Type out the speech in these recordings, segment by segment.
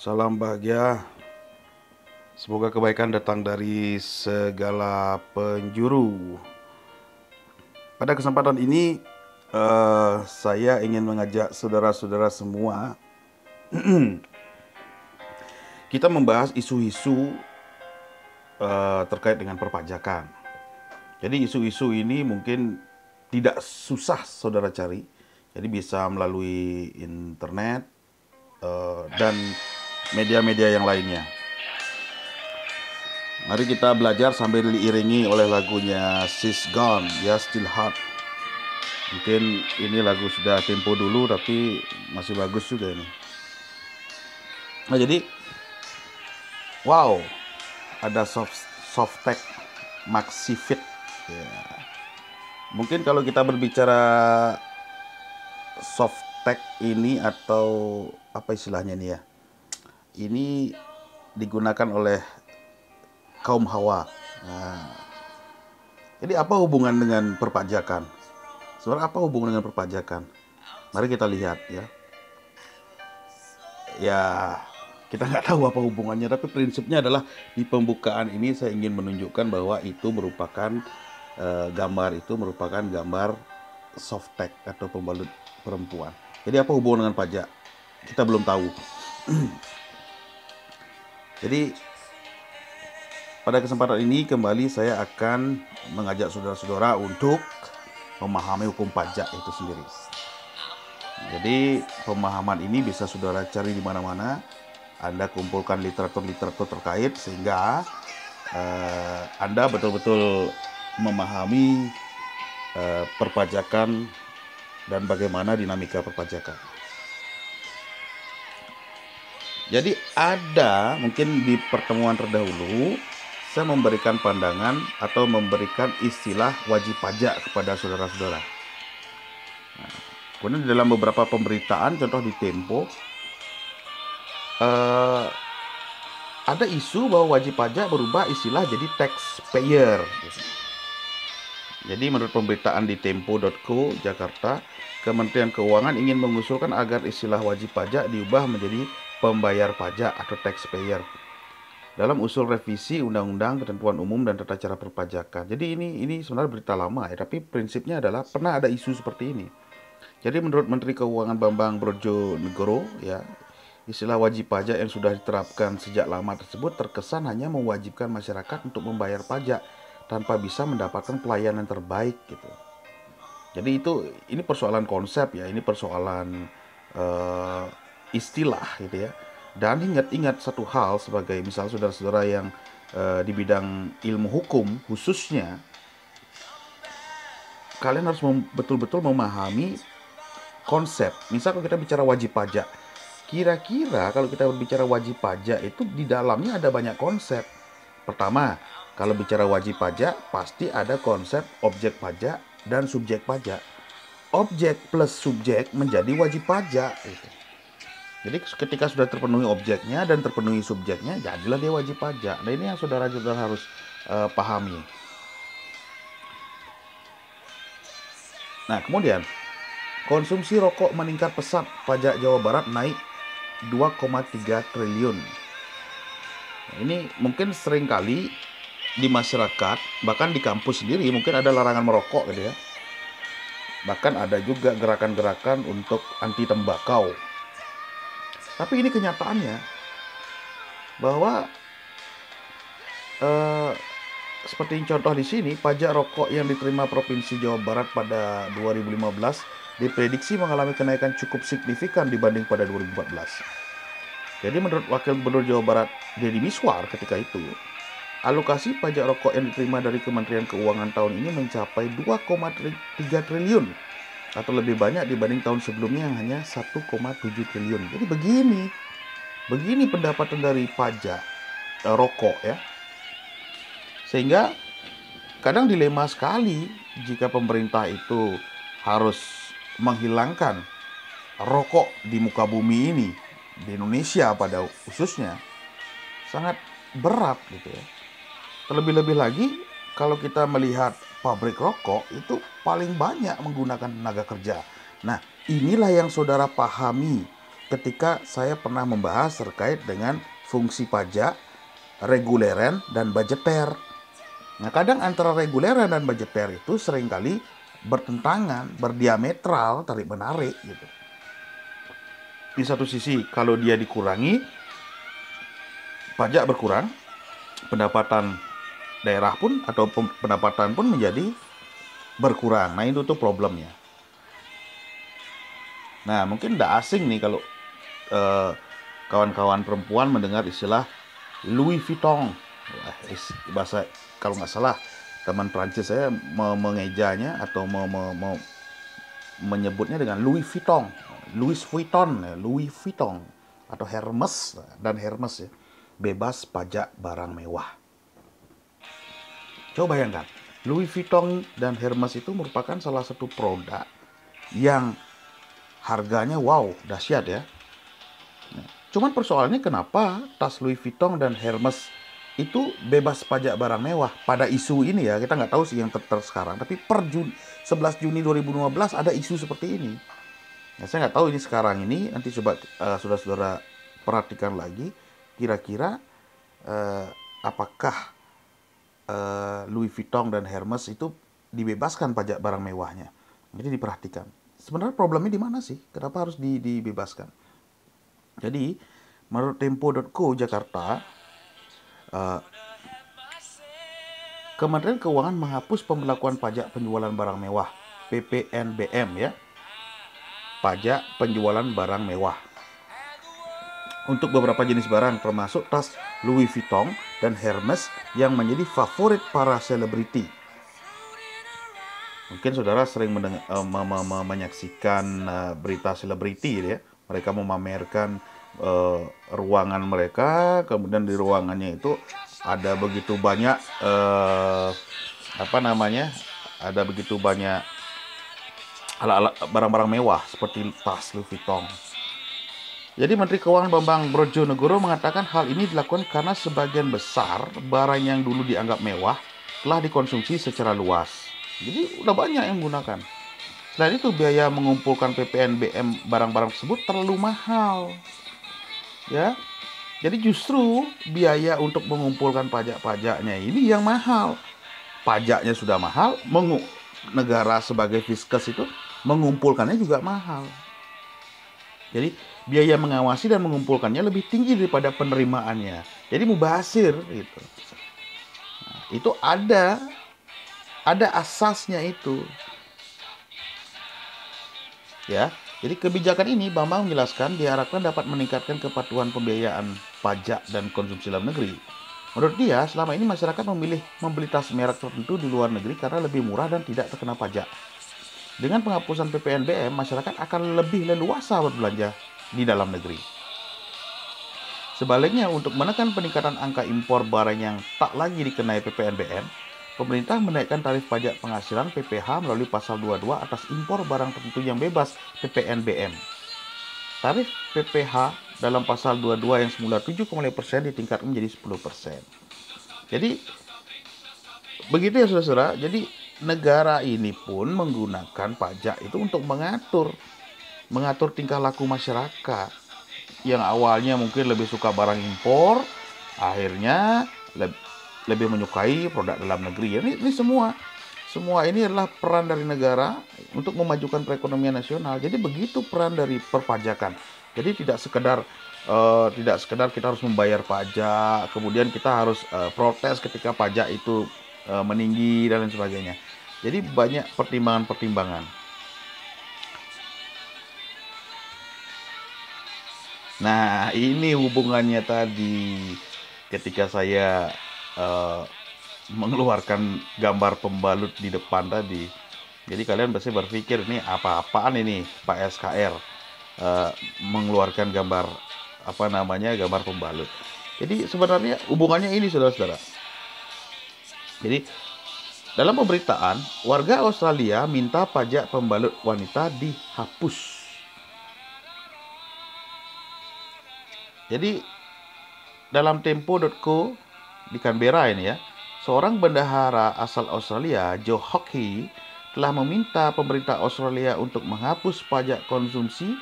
Salam bahagia. Semoga kebaikan datang dari segala penjuru. Pada kesempatan ini, saya ingin mengajak saudara-saudara semua kita membahas isu-isu terkait dengan perpajakan. Jadi isu-isu ini mungkin tidak susah saudara cari. Jadi bisa melalui internet dan media-media yang lainnya. Mari kita belajar sambil diiringi oleh lagunya She's Gone, ya Still Hot. Mungkin ini lagu sudah tempo dulu tapi masih bagus juga ini. Nah jadi, wow, ada Softtek Maxi Fit. Ya. Mungkin kalau kita berbicara Softtek ini atau apa istilahnya ini ya, ini digunakan oleh kaum hawa. Nah, jadi apa hubungan dengan perpajakan? Sebenarnya apa hubungan dengan perpajakan? Mari kita lihat ya. Ya, kita nggak tahu apa hubungannya, tapi prinsipnya adalah di pembukaan ini saya ingin menunjukkan bahwa itu merupakan gambar itu merupakan gambar Softtek atau pembalut perempuan. Jadi apa hubungan dengan pajak? Kita belum tahu. Jadi pada kesempatan ini kembali saya akan mengajak saudara-saudara untuk memahami hukum pajak itu sendiri. Jadi pemahaman ini bisa saudara cari di mana-mana. Anda kumpulkan literatur-literatur terkait sehingga Anda betul-betul memahami perpajakan dan bagaimana dinamika perpajakan. Jadi ada mungkin di pertemuan terdahulu saya memberikan pandangan atau memberikan istilah wajib pajak kepada saudara-saudara. Nah, kemudian dalam beberapa pemberitaan, contoh di Tempo, ada isu bahwa wajib pajak berubah istilah jadi taxpayer. Jadi menurut pemberitaan di tempo.co Jakarta, Kementerian Keuangan ingin mengusulkan agar istilah wajib pajak diubah menjadi pembayar pajak atau taxpayer dalam usul revisi Undang-Undang Ketentuan Umum dan Tata Cara Perpajakan. Jadi ini sebenarnya berita lama ya, tapi prinsipnya adalah pernah ada isu seperti ini. Jadi menurut Menteri Keuangan Bambang Brojonegoro ya, istilah wajib pajak yang sudah diterapkan sejak lama tersebut terkesan hanya mewajibkan masyarakat untuk membayar pajak tanpa bisa mendapatkan pelayanan terbaik gitu. Jadi ini persoalan konsep ya, ini persoalan istilah gitu ya. Dan ingat satu hal sebagai misal saudara-saudara yang di bidang ilmu hukum khususnya, kalian harus betul-betul memahami konsep. Misal kalau kita bicara wajib pajak, kira-kira kalau kita berbicara wajib pajak itu di dalamnya ada banyak konsep. Pertama, kalau bicara wajib pajak pasti ada konsep objek pajak dan subjek pajak. Objek plus subjek menjadi wajib pajak gitu. Jadi ketika sudah terpenuhi objeknya dan terpenuhi subjeknya, jadilah dia wajib pajak. Nah ini yang saudara-saudara harus pahami. Nah kemudian, konsumsi rokok meningkat pesat, pajak Jawa Barat naik 2,3 triliun. Nah, ini mungkin sering kali di masyarakat, bahkan di kampus sendiri mungkin ada larangan merokok gitu ya. Bahkan ada juga gerakan-gerakan untuk anti tembakau. Tapi ini kenyataannya bahwa seperti contoh di sini, pajak rokok yang diterima Provinsi Jawa Barat pada 2015 diprediksi mengalami kenaikan cukup signifikan dibanding pada 2014. Jadi menurut Wakil Gubernur Jawa Barat Deddy Miswar ketika itu, alokasi pajak rokok yang diterima dari Kementerian Keuangan tahun ini mencapai 2,3 triliun atau lebih banyak dibanding tahun sebelumnya yang hanya 1,7 triliun. Jadi begini pendapatan dari pajak rokok ya. Sehingga kadang dilema sekali jika pemerintah itu harus menghilangkan rokok di muka bumi ini, di Indonesia pada khususnya, sangat berat gitu ya. Terlebih-lebih lagi kalau kita melihat pabrik rokok itu paling banyak menggunakan tenaga kerja. Nah, inilah yang saudara pahami ketika saya pernah membahas terkait dengan fungsi pajak reguleran dan budgeter. Nah, kadang antara reguleran dan budgeter itu seringkali bertentangan, berdiametral, tarik-menarik gitu. Di satu sisi, kalau dia dikurangi, pajak berkurang, pendapatan daerah pun atau pendapatan pun menjadi berkurang. Nah, itu tuh problemnya. Nah, mungkin tidak asing nih kalau kawan-kawan perempuan mendengar istilah Louis Vuitton. Bahasa, kalau nggak salah, teman Prancis saya mengejanya atau menyebutnya dengan Louis Vuitton, Louis Vuitton atau Hermes dan Hermes ya, bebas pajak barang mewah. Coba bayangkan, Louis Vuitton dan Hermes itu merupakan salah satu produk yang harganya wow, dahsyat ya. Cuman persoalannya kenapa tas Louis Vuitton dan Hermes itu bebas pajak barang mewah pada isu ini ya. Kita nggak tahu sih yang sekarang, tapi per 11 Juni 2015 ada isu seperti ini. Ya, saya nggak tahu ini sekarang ini, nanti coba saudara-saudara perhatikan lagi, kira-kira apakah Louis Vuitton dan Hermes itu dibebaskan pajak barang mewahnya. Jadi diperhatikan. Sebenarnya problemnya di mana sih? Kenapa harus dibebaskan? Jadi, menurut Tempo.co Jakarta, Kementerian Keuangan menghapus pemberlakuan pajak penjualan barang mewah (PPNBM) ya. Pajak penjualan barang mewah untuk beberapa jenis barang termasuk tas Louis Vuitton dan Hermes yang menjadi favorit para selebriti. Mungkin saudara sering menyaksikan berita selebriti ya. Mereka memamerkan ruangan mereka, kemudian di ruangannya itu ada begitu banyak ada begitu banyak alat-alat barang-barang mewah seperti tas Louis Vuitton. Jadi Menteri Keuangan Bambang Brojonegoro mengatakan hal ini dilakukan karena sebagian besar barang yang dulu dianggap mewah telah dikonsumsi secara luas. Jadi udah banyak yang menggunakan. Selain itu biaya mengumpulkan PPNBM barang-barang tersebut terlalu mahal. Ya. Jadi justru biaya untuk mengumpulkan pajak-pajaknya ini yang mahal. Pajaknya sudah mahal, negara sebagai fiskus itu mengumpulkannya juga mahal. Jadi biaya mengawasi dan mengumpulkannya lebih tinggi daripada penerimaannya. Jadi mubazir gitu. Nah, itu ada asasnya itu. Ya. Jadi kebijakan ini Bambang menjelaskan diharapkan dapat meningkatkan kepatuhan pembiayaan pajak dan konsumsi dalam negeri. Menurut dia, selama ini masyarakat memilih membeli tas merek tertentu di luar negeri karena lebih murah dan tidak terkena pajak. Dengan penghapusan PPNBM, masyarakat akan lebih leluasa berbelanja di dalam negeri. Sebaliknya, untuk menekan peningkatan angka impor barang yang tak lagi dikenai PPNBM, pemerintah menaikkan tarif pajak penghasilan (PPh) melalui pasal 22 atas impor barang tertentu yang bebas PPNBM. Tarif PPh dalam pasal 22 yang semula 7,5% ditingkatkan menjadi 10%. Jadi begitu ya saudara-saudara. Jadi negara ini pun menggunakan pajak itu untuk mengatur tingkah laku masyarakat yang awalnya mungkin lebih suka barang impor, akhirnya lebih menyukai produk dalam negeri. Ini semua ini adalah peran dari negara untuk memajukan perekonomian nasional. Jadi begitu peran dari perpajakan. Jadi tidak sekedar kita harus membayar pajak, kemudian kita harus protes ketika pajak itu meninggi dan lain sebagainya. Jadi banyak pertimbangan-pertimbangan. Nah, ini hubungannya tadi ketika saya mengeluarkan gambar pembalut di depan tadi. Jadi kalian pasti berpikir ini apa-apaan ini Pak SKR mengeluarkan gambar gambar pembalut. Jadi sebenarnya hubungannya ini saudara-saudara. Jadi dalam pemberitaan, warga Australia minta pajak pembalut wanita dihapus. Jadi dalam Tempo.co di Canberra ini ya, seorang bendahara asal Australia, Joe Hockey, telah meminta pemerintah Australia untuk menghapus pajak konsumsi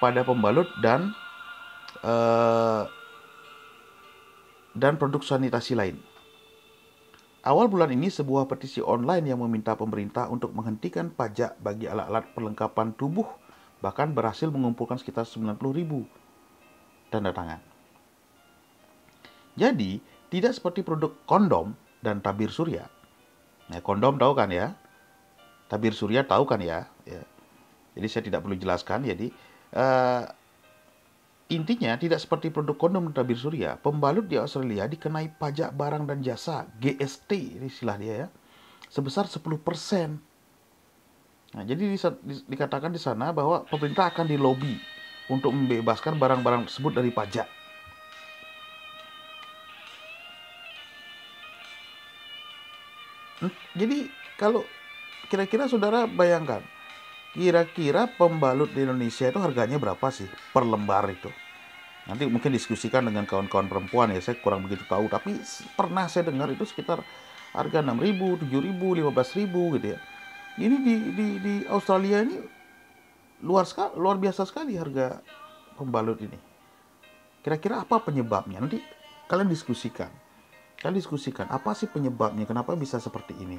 pada pembalut dan produk sanitasi lain. Awal bulan ini sebuah petisi online yang meminta pemerintah untuk menghentikan pajak bagi alat-alat perlengkapan tubuh bahkan berhasil mengumpulkan sekitar 90.000 tanda tangan. Jadi, tidak seperti produk kondom dan tabir surya. Nah, kondom tahu kan ya? Tabir surya tahu kan ya? Ya. Jadi saya tidak perlu jelaskan. Jadi intinya tidak seperti produk kondom dan tabir surya. Pembalut di Australia dikenai pajak barang dan jasa (GST) istilah dia ya, sebesar 10%. Nah, jadi dikatakan di sana bahwa pemerintah akan dilobi untuk membebaskan barang-barang tersebut dari pajak. Jadi kalau kira-kira saudara bayangkan, kira-kira pembalut di Indonesia itu harganya berapa sih per lembar itu? Nanti mungkin diskusikan dengan kawan-kawan perempuan ya, saya kurang begitu tahu. Tapi pernah saya dengar itu sekitar harga 6.000, 7.000, 15.000 gitu ya. Ini di Australia ini luar biasa sekali harga pembalut ini. Kira-kira apa penyebabnya? Nanti kalian diskusikan. Kalian diskusikan apa sih penyebabnya? Kenapa bisa seperti ini?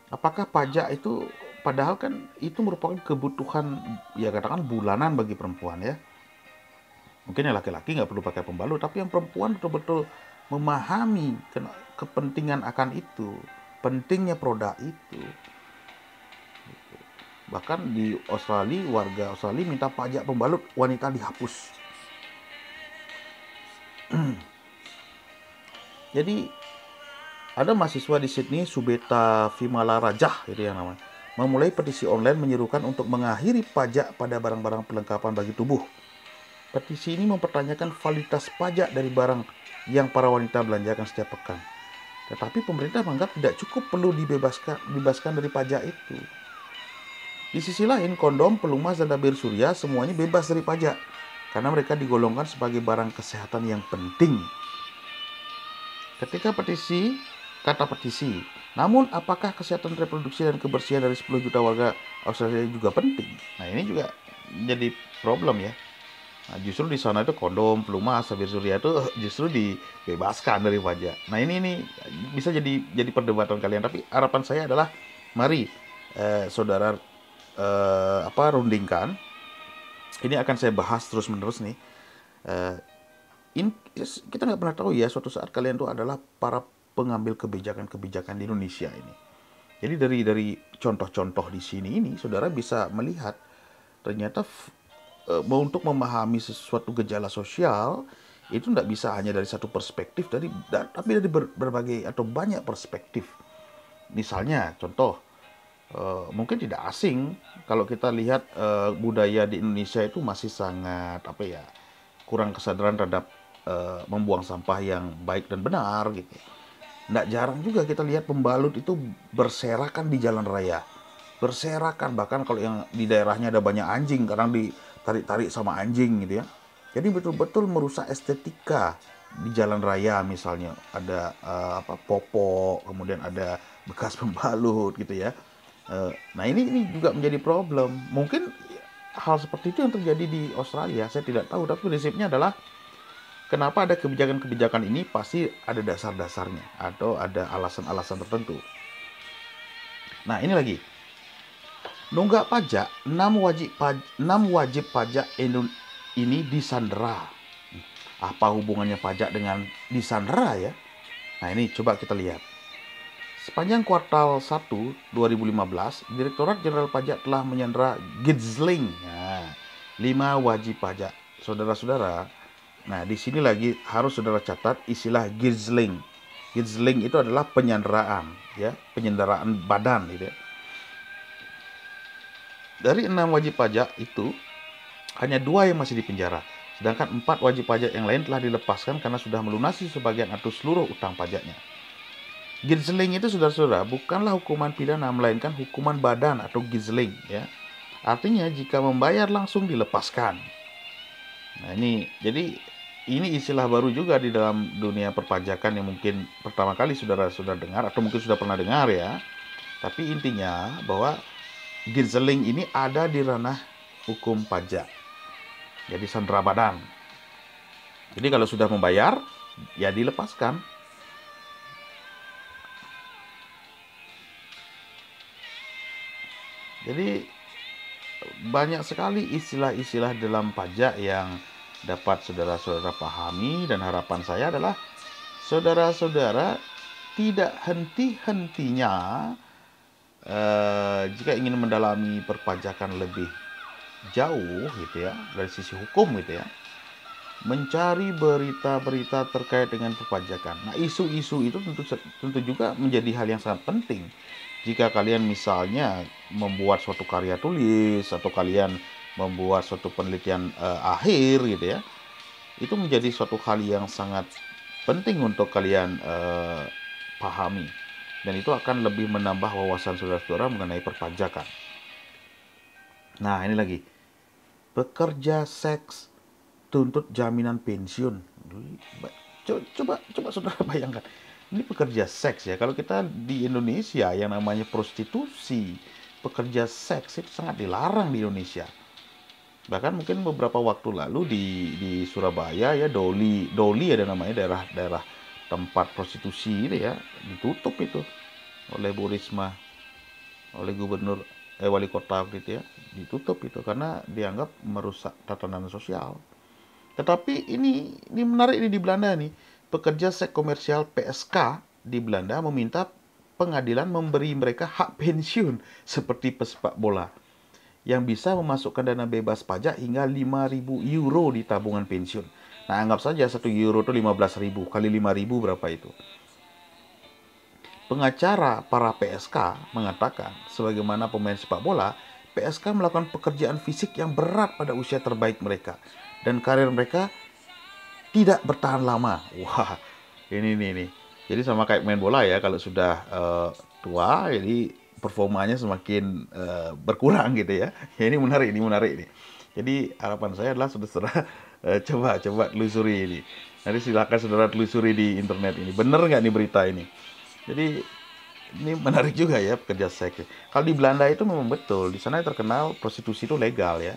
Apakah pajak itu, padahal kan itu merupakan kebutuhan ya katakan bulanan bagi perempuan ya. Mungkin yang laki-laki nggak perlu pakai pembalut, tapi yang perempuan betul-betul memahami kepentingan akan itu, pentingnya produk itu. Bahkan di Australia, warga Australia minta pajak pembalut wanita dihapus. Jadi ada mahasiswa di Sydney, Subeta Vimala Rajah itu yang namanya, memulai petisi online menyerukan untuk mengakhiri pajak pada barang-barang perlengkapan bagi tubuh. Petisi ini mempertanyakan validitas pajak dari barang yang para wanita belanjakan setiap pekan. Tetapi pemerintah menganggap tidak cukup perlu dibebaskan dari pajak itu. Di sisi lain, kondom, pelumas, dan tabir surya semuanya bebas dari pajak karena mereka digolongkan sebagai barang kesehatan yang penting. Kata petisi, namun apakah kesehatan reproduksi dan kebersihan dari 10 juta warga Australia juga penting? Nah, ini juga jadi problem ya. Nah, justru di sana itu kondom, pelumas, tabir surya itu justru dibebaskan dari pajak. Nah, ini bisa jadi perdebatan kalian. Tapi harapan saya adalah mari saudara rundingkan. Ini akan saya bahas terus menerus nih. Kita nggak pernah tahu ya, suatu saat kalian itu adalah para pengambil kebijakan-kebijakan di Indonesia ini. Jadi dari contoh-contoh di sini ini, saudara bisa melihat ternyata untuk memahami sesuatu gejala sosial itu tidak bisa hanya dari satu perspektif, tapi dari berbagai atau banyak perspektif. Misalnya contoh, mungkin tidak asing kalau kita lihat budaya di Indonesia itu masih sangat kurang kesadaran terhadap membuang sampah yang baik dan benar gitu. Tidak jarang juga kita lihat pembalut itu berserakan di jalan raya, bahkan kalau yang di daerahnya ada banyak anjing, kadang ditarik-tarik sama anjing gitu ya. Jadi betul-betul merusak estetika di jalan raya, misalnya ada popok, kemudian ada bekas pembalut gitu ya. Nah ini juga menjadi problem. Mungkin hal seperti itu yang terjadi di Australia, saya tidak tahu, tapi prinsipnya adalah kenapa ada kebijakan-kebijakan ini pasti ada dasar-dasarnya atau ada alasan-alasan tertentu. Nah, ini lagi. Nunggak pajak, 6 wajib pajak ini disandera. Apa hubungannya pajak dengan disandera ya? Nah, ini coba kita lihat. Sepanjang kuartal 1 2015, Direktorat Jenderal Pajak telah menyandera Gizling. Nah, 5 wajib pajak. Saudara-saudara, nah di sini lagi harus saudara catat istilah Gizling. Gizling itu adalah penyanderaan, ya, penyanderaan badan gitu ya. Dari 6 wajib pajak itu hanya 2 yang masih dipenjara, sedangkan 4 wajib pajak yang lain telah dilepaskan karena sudah melunasi sebagian atau seluruh utang pajaknya. Gizling itu saudara-saudara bukanlah hukuman pidana, melainkan hukuman badan atau gizling ya. Artinya jika membayar langsung dilepaskan. Nah jadi ini istilah baru juga di dalam dunia perpajakan yang mungkin pertama kali saudara-saudara dengar atau mungkin sudah pernah dengar ya. Tapi intinya bahwa gizling ini ada di ranah hukum pajak. jadi sandera badan. Jadi kalau sudah membayar, ya dilepaskan. Jadi banyak sekali istilah-istilah dalam pajak yang dapat saudara-saudara pahami, dan harapan saya adalah saudara-saudara tidak henti-hentinya jika ingin mendalami perpajakan lebih jauh gitu ya, dari sisi hukum gitu ya, mencari berita-berita terkait dengan perpajakan. Nah, isu-isu itu tentu juga menjadi hal yang sangat penting. Jika kalian misalnya membuat suatu karya tulis atau kalian membuat suatu penelitian akhir gitu ya, itu menjadi suatu hal yang sangat penting untuk kalian pahami, dan itu akan lebih menambah wawasan saudara-saudara mengenai perpajakan. Nah, ini lagi, pekerja seks tuntut jaminan pensiun. Coba saudara bayangkan, ini pekerja seks ya. Kalau kita di Indonesia yang namanya prostitusi, pekerja seks itu sangat dilarang di Indonesia. Bahkan mungkin beberapa waktu lalu di Surabaya ya, Doli ada namanya, daerah tempat prostitusi itu ya, ditutup itu oleh Bu Risma, oleh gubernur wali kota gitu ya, ditutup itu karena dianggap merusak tatanan sosial. Tetapi ini menarik, ini di Belanda nih, pekerja seks komersial PSK di Belanda meminta pengadilan memberi mereka hak pensiun seperti pesepak bola yang bisa memasukkan dana bebas pajak hingga 5.000 euro di tabungan pensiun. Nah, anggap saja 1 euro itu 15.000 kali 5.000 berapa itu? Pengacara para PSK mengatakan, sebagaimana pemain sepak bola, PSK melakukan pekerjaan fisik yang berat pada usia terbaik mereka, dan karir mereka tidak bertahan lama. Wah, ini. Jadi sama kayak main bola ya, kalau sudah tua, jadi performanya semakin berkurang gitu ya. Ya, ini menarik ini. Jadi harapan saya adalah saudara coba telusuri ini. Nanti silakan saudara telusuri di internet ini. Bener nggak nih berita ini? Jadi ini menarik juga ya, pekerja seks. Kalau di Belanda itu memang betul, di sana terkenal prostitusi itu legal ya.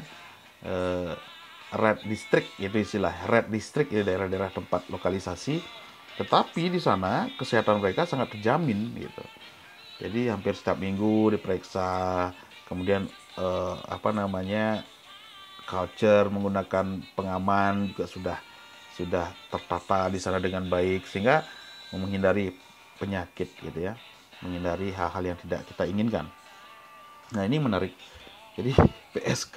Red district itu istilah, red district ya, daerah-daerah tempat lokalisasi. Tetapi di sana kesehatan mereka sangat terjamin gitu. Jadi hampir setiap minggu diperiksa, kemudian culture menggunakan pengaman juga sudah tertata di sana dengan baik, sehingga menghindari penyakit gitu ya, menghindari hal-hal yang tidak kita inginkan. Nah, ini menarik. Jadi PSK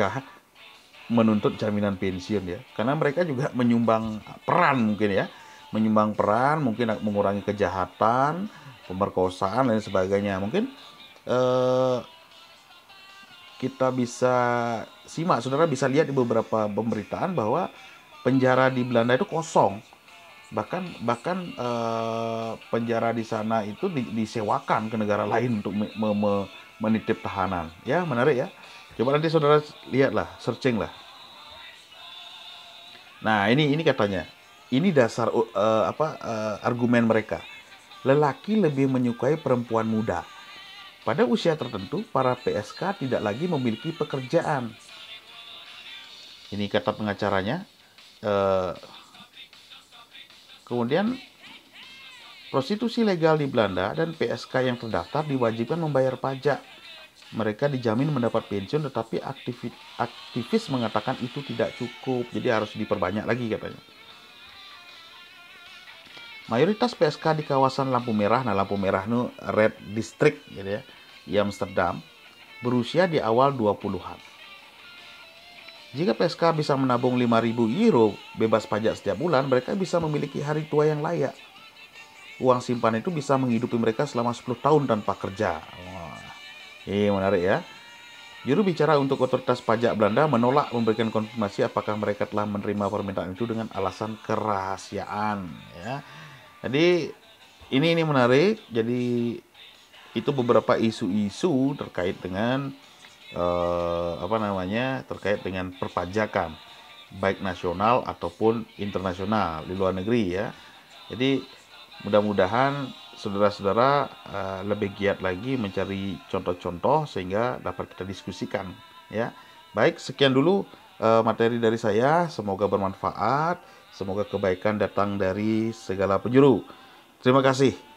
menuntut jaminan pensiun ya, karena mereka juga menyumbang peran mungkin mengurangi kejahatan, pemerkosaan dan sebagainya. Mungkin kita bisa simak, saudara bisa lihat di beberapa pemberitaan bahwa penjara di Belanda itu kosong. Bahkan penjara di sana itu disewakan ke negara lain untuk menitip tahanan. Ya, menarik ya. Coba nanti saudara lihatlah, searching lah. Nah, ini katanya. Ini dasar argumen mereka. Lelaki lebih menyukai perempuan muda. Pada usia tertentu, para PSK tidak lagi memiliki pekerjaan. Ini kata pengacaranya. Kemudian prostitusi legal di Belanda dan PSK yang terdaftar diwajibkan membayar pajak. Mereka dijamin mendapat pensiun, tetapi aktivis mengatakan itu tidak cukup, jadi harus diperbanyak lagi katanya. Mayoritas PSK di kawasan lampu merah, nah lampu merah itu red district gitu ya, di Amsterdam, berusia di awal 20-an. Jika PSK bisa menabung 5.000 euro bebas pajak setiap bulan, mereka bisa memiliki hari tua yang layak. Uang simpanan itu bisa menghidupi mereka selama 10 tahun tanpa kerja. Wah, ini menarik ya. Juru bicara untuk otoritas pajak Belanda menolak memberikan konfirmasi apakah mereka telah menerima permintaan itu dengan alasan kerahasiaan. Ya. Jadi ini menarik. Jadi itu beberapa isu-isu terkait dengan terkait dengan perpajakan, baik nasional ataupun internasional di luar negeri ya. Jadi mudah-mudahan saudara-saudara lebih giat lagi mencari contoh-contoh sehingga dapat kita diskusikan ya. Baik, sekian dulu materi dari saya. Semoga bermanfaat. Semoga kebaikan datang dari segala penjuru. Terima kasih.